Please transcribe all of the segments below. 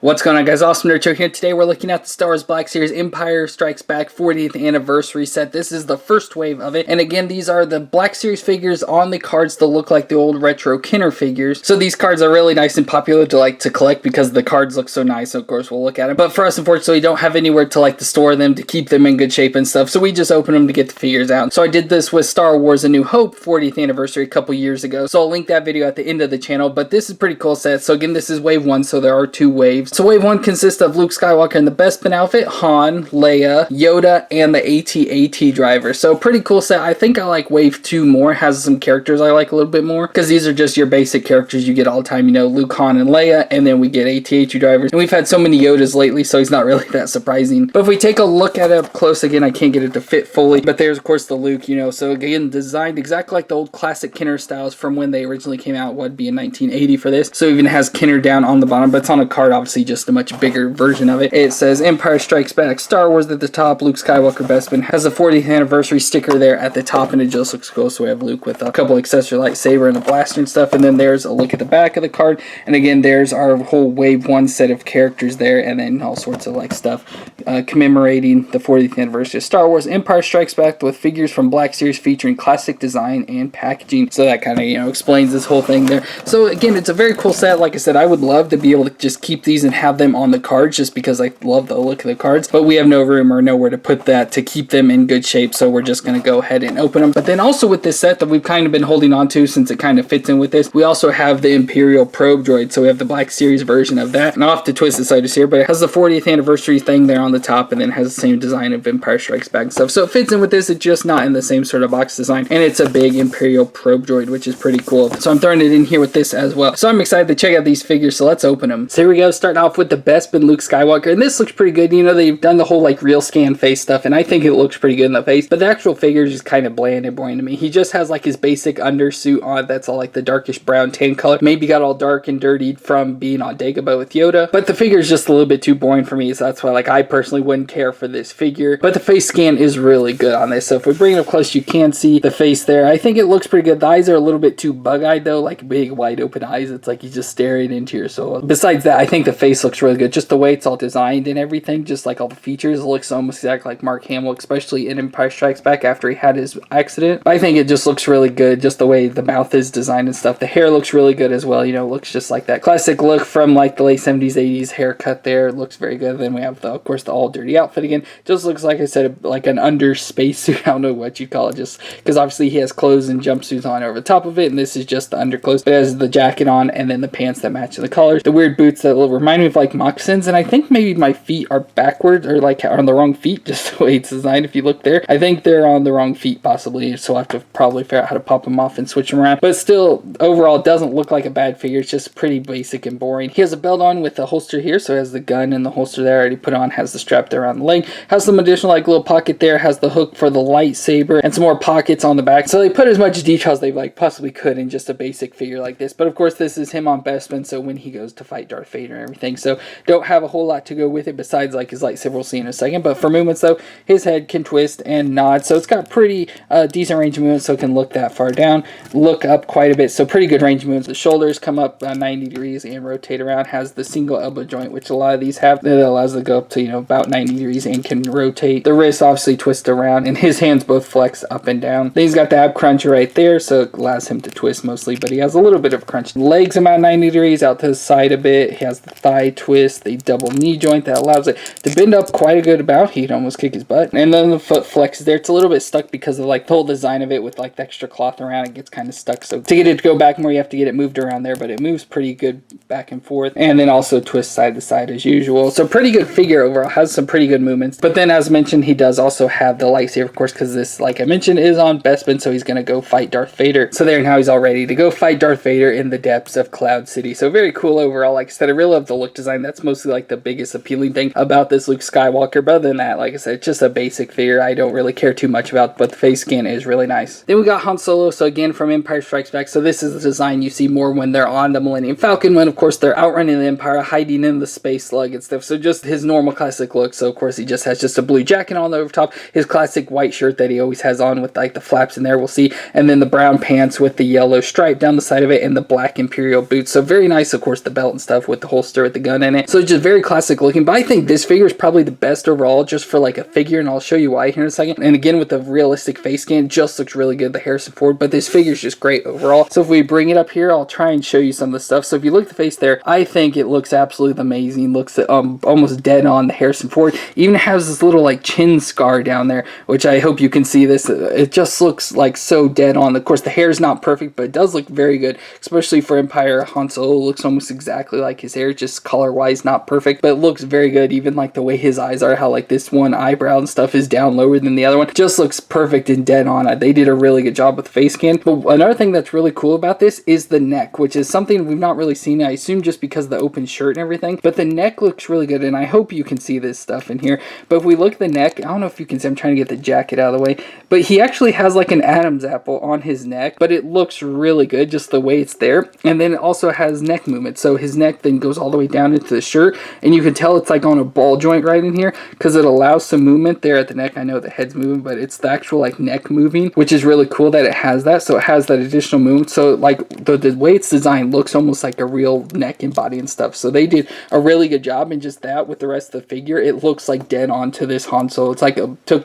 What's going on, guys? Awesome Nerd Show here. Today we're looking at the Star Wars Black Series Empire Strikes Back 40th anniversary set. This is the first wave of it. And again, these are the Black Series figures on the cards that look like the old retro Kenner figures. So these cards are really nice and popular to collect because the cards look so nice. So of course we'll look at them. But for us, unfortunately, we don't have anywhere to store them, to keep them in good shape and stuff. So we just open them to get the figures out. So I did this with Star Wars A New Hope 40th anniversary a couple years ago. So I'll link that video at the end of the channel. But this is a pretty cool set. So again, this is wave 1. So there are 2 waves. So wave 1 consists of Luke Skywalker in the Bespin outfit, Han, Leia, Yoda, and the AT-AT driver. So pretty cool set. I think I like wave 2 more. It has some characters I like a little bit more because these are just your basic characters you get all the time. You know, Luke, Han, and Leia, and then we get AT-AT drivers. And we've had so many Yodas lately, so he's not really that surprising. But if we take a look at it up close, again, I can't get it to fit fully. But there's, of course, the Luke, you know. So again, designed exactly like the old classic Kenner styles from when they originally came out. Would be in 1980 for this. So it even has Kenner down on the bottom, but it's on a card, obviously, just a much bigger version of it. It says Empire Strikes Back, Star Wars at the top, Luke Skywalker Bespin. Has a 40th anniversary sticker there at the top, and it just looks cool. So we have Luke with a couple accessory lightsaber and a blaster and stuff, and then there's a look at the back of the card, and again there's our whole wave 1 set of characters there, and then all sorts of stuff commemorating the 40th anniversary of Star Wars. Empire Strikes Back with figures from Black Series featuring classic design and packaging. So that kind of explains this whole thing there. So again, it's a very cool set. Like I said, I would love to be able to just keep these and have them on the cards just because I love the look of the cards, but we have no room or nowhere to put that to keep them in good shape, so we're just going to go ahead and open them. But then also with this set that we've kind of been holding on to since it kind of fits in with this, we also have the Imperial Probe Droid. So we have the Black Series version of that, and I'll have to twist the side here, but it has the 40th anniversary thing there on the top, and then has the same design of Empire Strikes Back and stuff. So it fits in with this, it's just not in the same sort of box design, and it's a big Imperial Probe Droid, which is pretty cool. So I'm throwing it in here with this as well. So I'm excited to check out these figures, so let's open them. So here we go, starting off with the Bespin Luke Skywalker, and this looks pretty good. You know, they've done the whole real scan face stuff, and I think it looks pretty good in the face, but the actual figure is just kind of bland and boring to me. He just has his basic undersuit on that's all the darkish brown tan color, maybe got all dark and dirtied from being on Dagobah with Yoda, but the figure is just a little bit too boring for me, so that's why I personally wouldn't care for this figure. But the face scan is really good on this, so if we bring it up close, you can see the face there. I think it looks pretty good. The eyes are a little bit too bug-eyed though, big wide open eyes. It's he's just staring into your soul. Besides that, I think the face looks really good. Just the way it's all designed and everything, just all the features, looks almost exactly like Mark Hamill, especially in Empire Strikes Back after he had his accident. I think it just looks really good, just the way the mouth is designed and stuff. The hair looks really good as well, looks just like that classic look from the late 70s, 80s haircut there. It looks very good. Then we have, of course, the all dirty outfit again. Just looks like I said, like an under spacesuit. I don't know what you call it, just because obviously he has clothes and jumpsuits on over the top of it, and this is just the underclothes. But it has the jacket on and then the pants that match the colors. The weird boots that remind me of moccasins, and I think maybe my feet are backwards or on the wrong feet, just the way it's designed. If you look there, I think they're on the wrong feet possibly, so I'll have to probably figure out how to pop them off and switch them around. But still, overall, it doesn't look like a bad figure. It's just pretty basic and boring. He has a belt on with a holster here, so it has the gun and the holster there already put on, has the strap there around the leg, has some additional little pocket there, has the hook for the lightsaber, and some more pockets on the back. So they put as much detail as they possibly could in just a basic figure like this. But of course, this is him on Bespin, so when he goes to fight Darth Vader and everything, so don't have a whole lot to go with it besides his lightsaber. We'll see in a second. But for movements though, his head can twist and nod, so it's got pretty decent range of movement, so it can look that far down, look up quite a bit, so pretty good range of movements. The shoulders come up 90 degrees and rotate around. Has the single elbow joint, which a lot of these have, that allows it to go up to about 90 degrees and can rotate. The wrists obviously twist around, and his hands both flex up and down. Then he's got the ab crunch right there, so it allows him to twist mostly, but he has a little bit of crunch. Legs about 90 degrees out to the side a bit. He has the thigh twist, the double knee joint that allows it to bend up quite a good amount. He can almost kick his butt. And then the foot flexes there. It's a little bit stuck because of the whole design of it with the extra cloth around. It gets kind of stuck, so to get it to go back more, you have to get it moved around there, but it moves pretty good back and forth, and then also twists side to side as usual. So pretty good figure overall, has some pretty good movements. But then, as mentioned, he does also have the lightsaber, of course, because this, like I mentioned, is on Bespin, so he's going to go fight Darth Vader. So there, now he's all ready to go fight Darth Vader in the depths of Cloud City. So very cool overall. Like I said, I really love the look design. That's mostly the biggest appealing thing about this Luke Skywalker. But other than that, like I said, it's just a basic figure I don't really care too much about, but the face scan is really nice. Then we got Han Solo, so again from Empire Strikes Back. So this is the design you see more when they're on the Millennium Falcon, when of course they're outrunning the Empire, hiding in the space slug and stuff. So just his normal classic classic look. So of course he just has just a blue jacket on over top, his classic white shirt that he always has on with like the flaps in there, we'll see, and then the brown pants with the yellow stripe down the side of it and the black Imperial boots. So very nice, of course, the belt and stuff with the holster with the gun in it. So just very classic looking, but I think this figure is probably the best overall just for like a figure, and I'll show you why here in a second. And again, with the realistic face scan, just looks really good, the Harrison Ford, but this figure is just great overall. So if we bring it up here, I'll try and show you some of the stuff. So if you look at the face there, I think it looks absolutely amazing. Looks almost dead on the Harrison Ford. Even has this little like chin scar down there, which I hope you can see this. It just looks like so dead on. Of course, the hair is not perfect, but it does look very good, especially for Empire. Han Solo looks almost exactly like his hair, just color wise not perfect, but it looks very good. Even like the way his eyes are, how like this one eyebrow and stuff is down lower than the other one, just looks perfect and dead on. They did a really good job with the face scan. But another thing that's really cool about this is the neck, which is something we've not really seen, I assume just because of the open shirt and everything, but the neck looks really good, and I hope you can see this stuff in here. But if we look at the neck, I don't know if you can see, I'm trying to get the jacket out of the way, but he actually has like an Adam's apple on his neck, but it looks really good just the way it's there. And then it also has neck movement, so his neck then goes all the way down into the shirt, and you can tell it's like on a ball joint right in here because it allows some movement there at the neck. I know the head's moving, but it's the actual like neck moving, which is really cool that it has that. So it has that additional movement, so like the way it's designed looks almost like a real neck and body and stuff. So they did a really good job, and just that with the rest of the figure, it looks like dead on to this Han Solo. It's like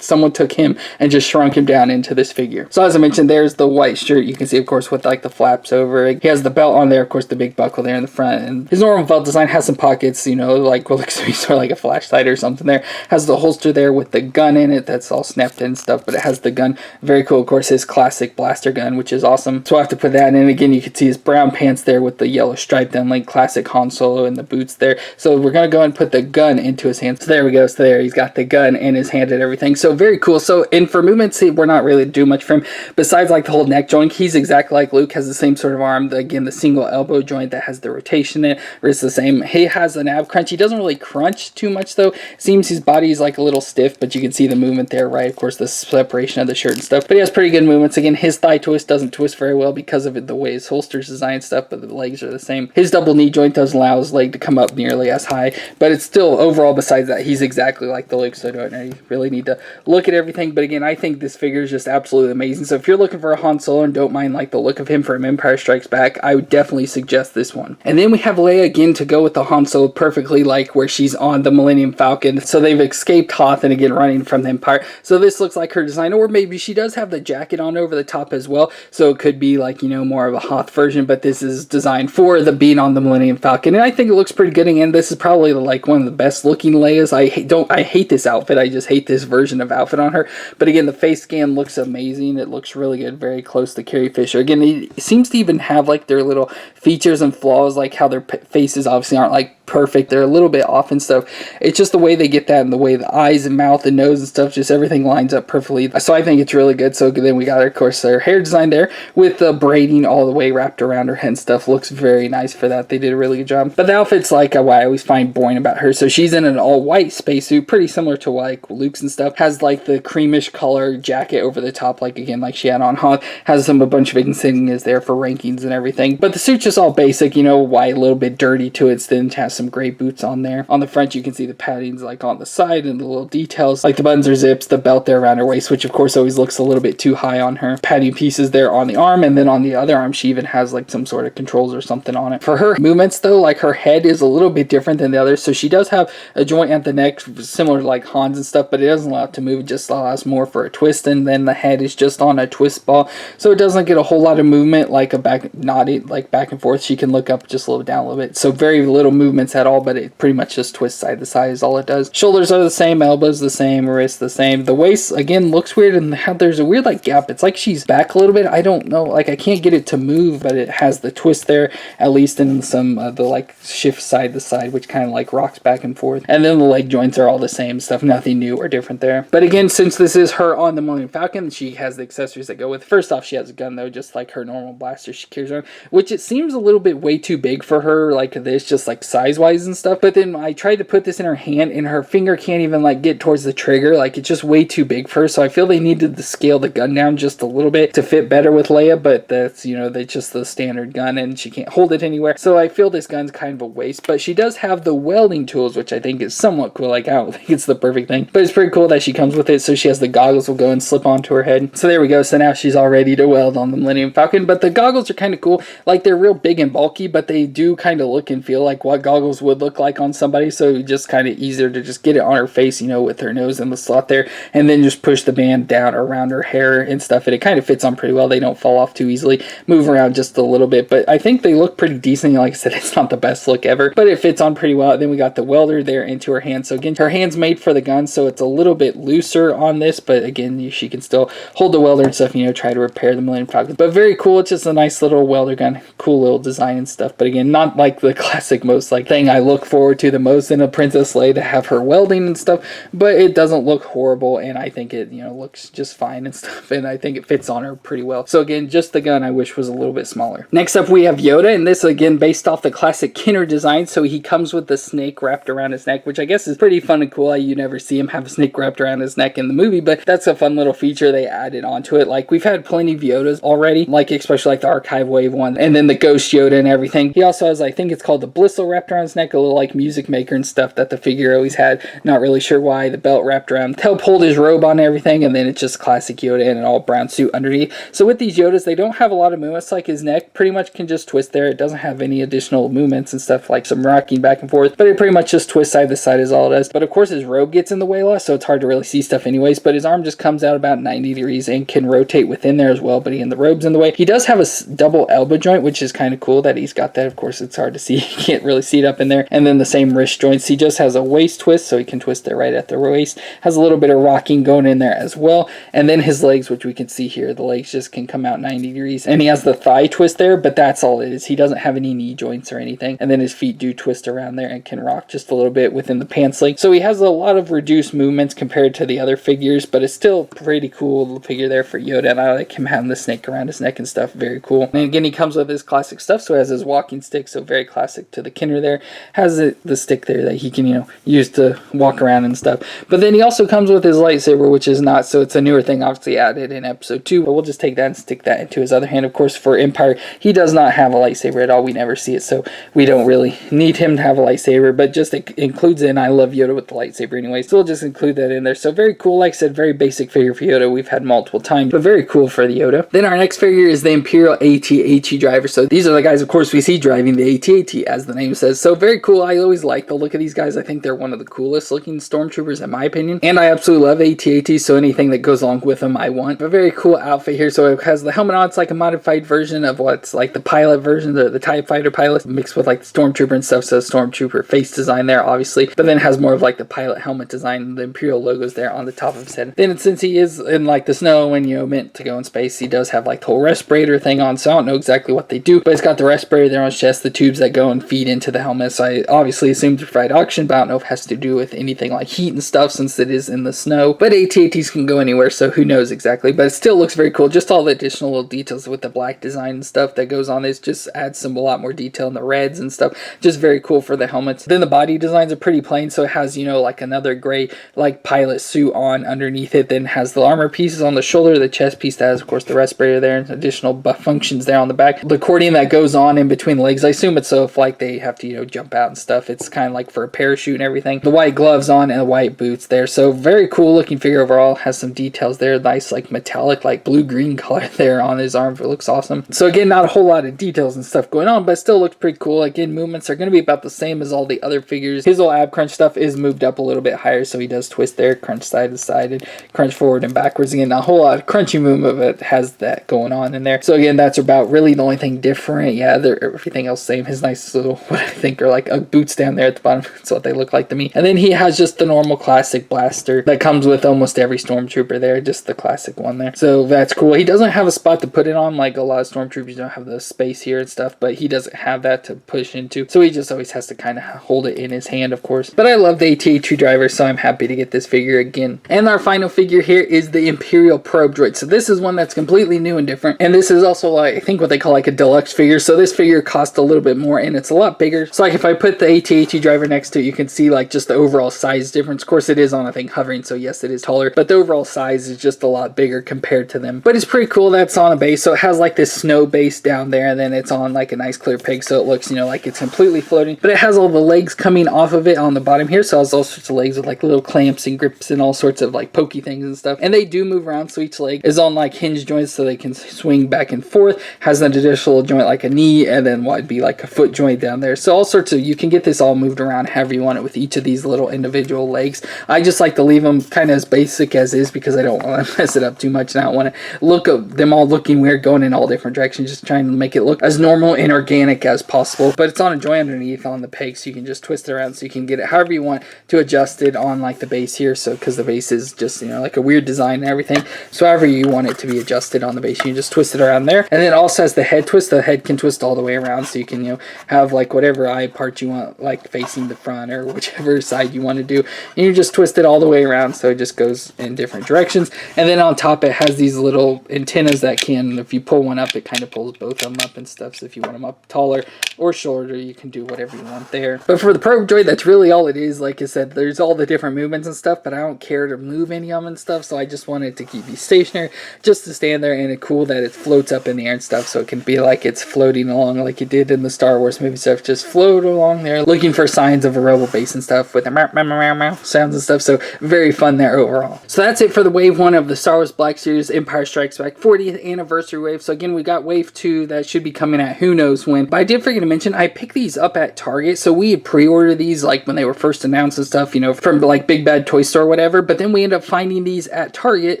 someone took him and just shrunk him down into this figure. So as I mentioned, there's the white shirt, you can see of course with like the flaps over it. He has the belt on there, of course the big buckle there in the front, and his normal belt design has some pockets, you know, like what looks to be sort of like a flashlight or something there. Has the holster there with the gun in it that's all snapped in and stuff, but it has the gun. Very cool, of course, his classic blaster gun, which is awesome. So I have to put that in. Again, you can see his brown pants there with the yellow stripe down, like classic Han Solo, and the boots there. So we're gonna go and put the gun into his hand. So there we go. So there he's got the gun in his hand and everything. So very cool. So and for movements, we're not really doing much for him besides like the whole neck joint. He's exactly like Luke, has the same sort of arm. Again, the single elbow joint that has the rotation in it, wrist the same. He has an ab crunch. He doesn't really crunch too much though. Seems his body is like a little stiff, but you can see the movement there, right? Of course, the separation of the shirt and stuff. But he has pretty good movements. Again, his thigh twist doesn't twist very well because of it, the way his holster's designed and stuff, but the legs are the same. His double knee joint doesn't allow his leg to come up nearly as high, but it's still overall, besides that, he's exactly like the Luke, so I don't really need to look at everything. But again, I think this figure is just absolutely amazing. So if you're looking for a Han Solo and don't mind like the look of him from Empire Strikes Back, I would definitely suggest this one. And then we have Leia again to go with the Han Solo perfectly, like where she's on the Millennium Falcon. So they've escaped Hoth and again running from the Empire. So this looks like her design, or maybe she does have the jacket on over the top as well. So it could be like, you know, more of a Hoth version, but this is designed for the being on the Millennium Falcon. And I think it looks pretty good. Again, this is probably like one of the best looking Leias. I hate this outfit. I just hate this version of outfit on her. But again, the face scan looks amazing. It looks really good. Very close to Carrie Fisher. Again, it seems to even have like their little features and flaws, like how their faces obviously aren't like perfect. They're a little bit off and stuff. It's just the way they get that and the way the eyes and mouth and nose and stuff, just everything lines up perfectly. So I think it's really good. So then we got, of course, their hair design there with the braiding all the way wrapped around her head and stuff. Looks very nice for that. They did a really good job. But the outfit's like what I always find boring about her. So she's in an all-white spacesuit, pretty similar to like Luke's and stuff. Has like the creamish color jacket over the top, like again, like she had on Hoth. Has a bunch of insignias there for rankings and everything. But the suit's just all basic, you know, white, a little bit dirty to it. Then has some gray boots on there. On the front, you can see the paddings like on the side and the little details, like the buttons are zips, the belt there around her waist, which of course always looks a little bit too high on her. Padding pieces there on the arm, and then on the other arm, she even has like some sort of controls or something on it. For her movements though, like her head is a little bit different than the others, so she does have a joint at the neck similar to like Han's and stuff, but it doesn't allow it to move. It just allows more for a twist, and then the head is just on a twist ball, so it doesn't get a whole lot of movement like a back, not it like back and forth. She can look up just a little down a little bit, so very little movements at all, but it pretty much just twists side to side is all it does. Shoulders are the same, elbows the same, wrists the same. The waist again looks weird, and there's a weird like gap. It's like she's back a little bit. I don't know, like I can't get it to move, but it has the twist there, at least in some the like shift side to side, which kind of like rocks back and forth. And then the leg joints are all the same stuff, nothing new or different there. But again, since this is her on the Millennium Falcon, she has the accessories that go with. First off, she has a gun though, just like her normal blaster she carries around, which it seems a little bit way too big for her, like this, just like size wise and stuff. But then I tried to put this in her hand, and her finger can't even like get towards the trigger. Like it's just way too big for her. So I feel they needed to scale the gun down just a little bit to fit better with Leia. But that's, you know, that's just the standard gun, and she can't hold it anywhere. So I feel this gun's kind of a waste. But she does have the welding tools, which I think is somewhat cool. Like, I don't think it's the perfect thing, but it's pretty cool that she comes with it. So she has the goggles will go and slip onto her head. So there we go. So now she's all ready to weld on the Millennium Falcon. But the goggles are kind of cool. Like, they're real big and bulky, but they do kind of look and feel like what goggles would look like on somebody. So just kind of easier to just get it on her face, you know, with her nose in the slot there, and then just push the band down around her hair and stuff. And it kind of fits on pretty well. They don't fall off too easily. Move around just a little bit, but I think they look pretty decent. Like I said, it's not the best look ever, but it fits on pretty well. Then we got the welder there into her hand. So again, her hand's made for the gun, so it's a little bit looser on this, but again, she can still hold the welder and stuff, you know, try to repair the Millennium Falcon. But very cool. It's just a nice little welder gun, cool little design and stuff. But again, not like the classic most like thing I look forward to the most in a Princess Leia, to have her welding and stuff, but it doesn't look horrible, and I think it, you know, looks just fine and stuff, and I think it fits on her pretty well. So again, just the gun I wish was a little bit smaller. Next up we have Yoda, and this again based off the classic Kenner design. So he comes with the snake wrapped around his neck, which I guess is pretty fun and cool. You never see him have a snake wrapped around his neck in the movie, but that's a fun little feature they added onto it. Like, we've had plenty of Yodas already, like especially like the Archive Wave one, and then the Ghost Yoda and everything. He also has, I think it's called the Blistle wrapped around his neck, a little like Music Maker and stuff that the figure always had. Not really sure why. The belt wrapped around to help hold his robe on and everything, and then it's just classic Yoda in an all brown suit underneath. So with these Yodas, they don't have a lot of movements. Like his neck pretty much can just twist there. It doesn't have any additional movements and stuff like some rocking back and forth, but it pretty much just twists side to side is all it does. But of course his robe gets in the way less, so it's hard to really see stuff anyways, but his arm just comes out about 90 degrees and can rotate within there as well, but again, the robe's in the way. He does have a double elbow joint, which is kind of cool that he's got that. Of course, it's hard to see. You can't really see it up in there. And then the same wrist joints. He just has a waist twist, so he can twist it right at the waist. Has a little bit of rocking going in there as well. And then his legs, which we can see here, the legs just can come out 90 degrees. And he has the thigh twist there, but that's all it is. He doesn't have any knee joints or anything. And then his feet do twist around there and can rock just a little bit within the pants leg. So he has a lot of reduced movements compared to the other figures, but it's still pretty cool little figure there for Yoda. And I like him having the snake around his neck and stuff. Very cool. And again, he comes with his classic stuff. So he has his walking stick, so very classic to the Kenner there. Has the stick there that he can, you know, use to walk around and stuff. But then he also comes with his lightsaber, which is not, so it's a newer thing obviously added in episode 2, but we'll just take that and stick that into his other hand. Of course, for Empire, he does not have a lightsaber at all. We never see it, so we don't really need him to have a lightsaber, but just it includes it, and I love Yoda with the lightsaber anyway, so we'll just include that in there. So very cool. Like I said, very basic figure for Yoda. We've had multiple times, but very cool for the Yoda. Then our next figure is the Imperial AT-AT driver. So these are the guys, of course, we see driving the AT-AT, as the name says. So very cool. I always like the look of these guys. I think they're one of the coolest looking stormtroopers in my opinion, and I absolutely love AT-AT, so anything that goes along with them I want. A very cool outfit here. So it has the helmet on. It's like a modified version of what's like the pilot version, the TIE fighter pilot, mixed with like the stormtrooper and stuff. So stormtrooper face design there, obviously, but then it has more of like the pilot helmet design. The Imperial logos there on the top of his head. Then since he is in like the snow and, you know, meant to go in space, he does have like the whole respirator thing on, so I don't know exactly what they do, but it's got the respirator there on his chest, the tubes that go and feed into the helmet. So I obviously assume to provide oxygen, but I don't know if it has to do with anything like heat and stuff since it is in the snow. But AT-ATs can go anywhere, so who knows exactly, but it still looks very cool. Just all the additional little details with the black design and stuff that goes on this just adds some a lot more detail in the reds and stuff. Just very cool for the helmets. Then the body designs are pretty plain, so it has, you know, like another gray like pilot suit on underneath it, then has the armor pieces on the shoulder, the chest piece that has of course the respirator there, and additional buff functions there on the back, the accordion that goes on in between the legs. I assume it's so if like they have to, you know, jump out and stuff, it's kind of like for a parachute and everything. The white gloves on and the white boots there, so very cool looking figure overall. Has some details there, nice like metallic like blue-green color there on his arm. It looks awesome. So again, not a whole lot of details and stuff going on, but still looks pretty cool. Again, movements are going to be about the same as all the other figures. His little ab crunch stuff is moved up a little bit higher, so he does twist there, crunch side to side, and crunch forward and backwards. Again, a whole lot of crunchy movement, but it has that going on in there. So again, that's about really the only thing different. Yeah, everything else same. His nice little, what I think are like boots down there at the bottom. That's what they look like to me. And then he has just the normal classic blaster that comes with almost every stormtrooper there, just the classic one there. So that's cool. He doesn't have a spot to put it on, like a lot of stormtroopers don't have the space here and stuff, but he doesn't have that to push into. So he just always has to kind of hold it in his hand, of course. But I love the AT-AT driver, so I'm happy to get this figure again. And our final figure here is the Imperial Probe Droid. So this is one that's completely new and different. And this is also like, I think what they call like a deluxe figure. So this figure costs a little bit more and it's a lot bigger. So like if I put the AT-AT driver next to it, you can see like just the overall size difference. Of course it is on a thing hovering, so yes, it is taller, but the overall size is just a lot bigger compared to them. But it's pretty cool that it's on a base. So it has like this snow base down there, and then it's on like a nice clear peg, so it looks, you know, like it's completely floating. But it has all the legs coming off of it on on the bottom here, so it has all sorts of legs with like little clamps and grips and all sorts of like pokey things and stuff. And they do move around, so each leg is on like hinge joints so they can swing back and forth. Has an additional joint like a knee, and then what would be like a foot joint down there. So all sorts of, you can get this all moved around however you want it with each of these little individual legs. I just like to leave them kind of as basic as is because I don't want to mess it up too much, and I don't want to look at them all looking weird going in all different directions, just trying to make it look as normal and organic as possible. But it's on a joint underneath on the peg, so you can just twist it around so you can get it however you want to adjust it on like the base here. So because the base is just, you know, like a weird design and everything, so however you want it to be adjusted on the base, you can just twist it around there. And then it also has the head twist. The head can twist all the way around, so you can, you know, have like whatever eye part you want, like facing the front or whichever side you want to do, and you just twist it all the way around so it just goes in different directions. And then on top it has these little antennas that can, if you pull one up, it kind of pulls both of them up and stuff. So if you want them up taller or shorter, you can do whatever you want there. But for the probe droid, that's really all it is. Like I said, there's all the different movements and stuff, but I don't care to move any of them and stuff, so I just wanted to keep these stationary just to stand there. And it's cool that it floats up in the air and stuff, so it can be like it's floating along like it did in the Star Wars movie stuff, just float along there looking for signs of a rebel base and stuff with the meow, meow, meow, meow sounds and stuff. So very fun there overall. So that's it for the wave 1 of the Star Wars Black Series Empire Strikes Back 40th anniversary wave. So again, we got wave 2 that should be coming at who knows when, but I did forget to mention I picked these up at Target. So we had pre-ordered these like when they were first announced and stuff, you know, from like Big Bad Toy Store or whatever, but then we ended up finding these at Target,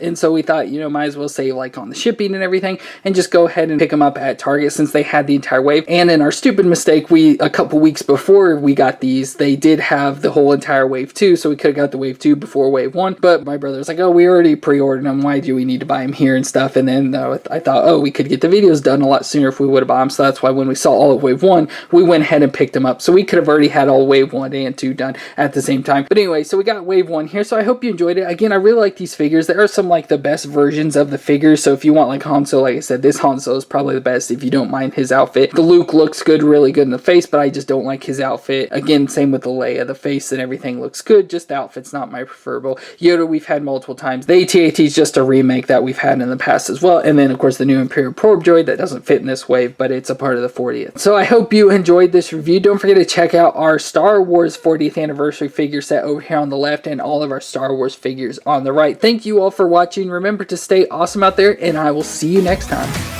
and so we thought, you know, might as well save like on the shipping and everything and just go ahead and pick them up at Target since they had the entire wave. And in our stupid mistake, we a couple weeks before we got these, they did have the whole entire wave 2, so we could have got the wave 2 before wave 1, but my brother was like, oh, we already pre-ordered them, why do we need to buy them here and stuff? And then I thought, oh, we could get the videos done a lot sooner if we would have bought them, so that's why when we saw all of wave 1, we went ahead and picked them up. So we could have already had all wave 1 and 2 done at the same time. But anyway, so we got wave 1 here, so I hope you enjoyed it. Again, I really like these figures. There are some like the best versions of the figures, so if you want like Han Solo, like I said, this Han Solo is probably the best if you don't mind his outfit. The Luke looks good, really good in the face, but I just don't like his outfit. Again, same with the Leia. The face and everything looks good, just the outfit's not my preferable. Yoda we've had multiple times. The AT-AT is just a remake that we've had in the past as well. And then of course the new Imperial Probe Droid that doesn't fit in this wave, but it's a part of the 40th. So I hope you enjoyed this review. Don't forget to check out our Star Wars 40th anniversary figure set over here on the left and all of our Star Wars figures on the right. Thank you all for watching. Remember to stay awesome out there, and I will see you next time.